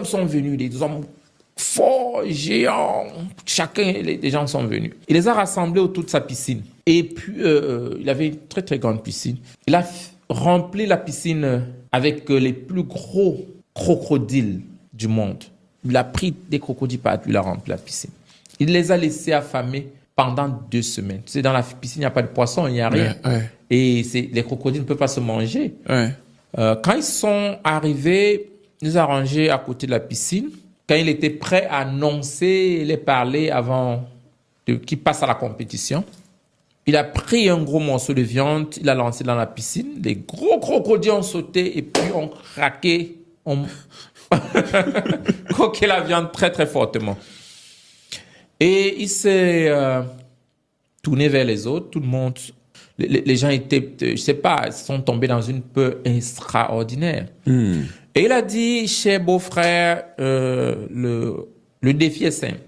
hommes sont venus, des hommes forts, géants. Chacun, les gens sont venus. Il les a rassemblés autour de sa piscine. Et puis, il avait une très, très grande piscine. Il a rempli la piscine avec les plus gros crocodiles du monde. Il a pris des crocodiles partout, il a rempli la piscine. Il les a laissés affamer pendant 2 semaines. Tu sais, dans la piscine, il n'y a pas de poisson, il n'y a rien. Ouais. Et les crocodiles ne peuvent pas se manger. Ouais. Quand ils sont arrivés, ils nous ont rangés à côté de la piscine. Quand il était prêt à annoncer les parler avant qu'il passe à la compétition, il a pris un gros morceau de viande, il l'a lancé dans la piscine. Les gros crocodiles ont sauté et puis ont craqué, ont croqué la viande très très fortement. Et il s'est tourné vers les autres. Tout le monde, les gens étaient, je sais pas, sont tombés dans une peur extraordinaire. Et il a dit, cher beau-frère, le défi est simple.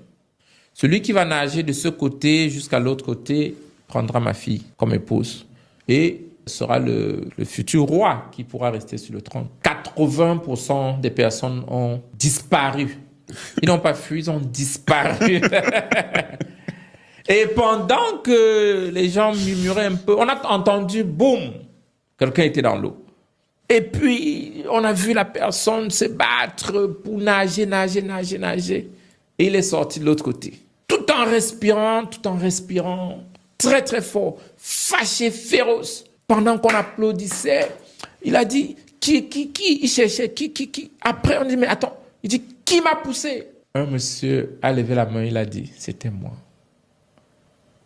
Celui qui va nager de ce côté jusqu'à l'autre côté prendra ma fille comme épouse et sera le futur roi qui pourra rester sur le trône. 80% des personnes ont disparu. Ils n'ont pas fui, ils ont disparu. Et pendant que les gens murmuraient un peu, on a entendu, boum, quelqu'un était dans l'eau. Et puis, on a vu la personne se battre pour nager. Et il est sorti de l'autre côté. Tout en respirant, très très fort, fâché, féroce. Pendant qu'on applaudissait, il a dit, qui, il cherchait, qui. Après, on dit, mais attends, il dit, qui m'a poussé? Un monsieur a levé la main, il a dit, c'était moi.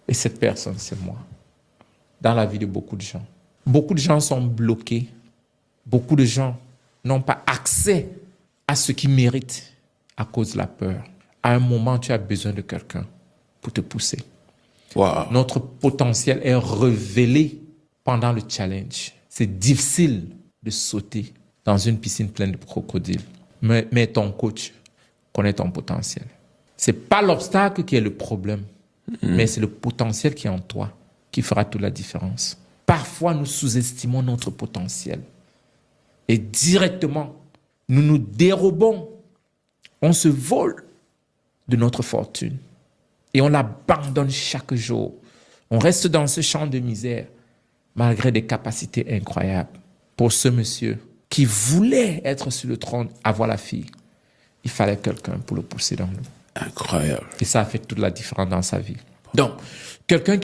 Et cette personne, c'est moi. Dans la vie de beaucoup de gens. Beaucoup de gens sont bloqués. Beaucoup de gens n'ont pas accès à ce qu'ils méritent à cause de la peur. À un moment, tu as besoin de quelqu'un pour te pousser. Wow. Notre potentiel est révélé pendant le challenge. C'est difficile de sauter dans une piscine pleine de crocodiles. Mais ton coach connaît ton potentiel. C'est pas l'obstacle qui est le problème, mais c'est le potentiel qui est en toi qui fera toute la différence. Parfois, nous sous-estimons notre potentiel. Et directement, nous nous dérobons. On se vole de notre fortune. Et on l'abandonne chaque jour. On reste dans ce champ de misère, malgré des capacités incroyables. Pour ce monsieur qui voulait être sur le trône, avoir la fille, il fallait quelqu'un pour le pousser dans l'eau. Incroyable. Et ça a fait toute la différence dans sa vie. Donc, quelqu'un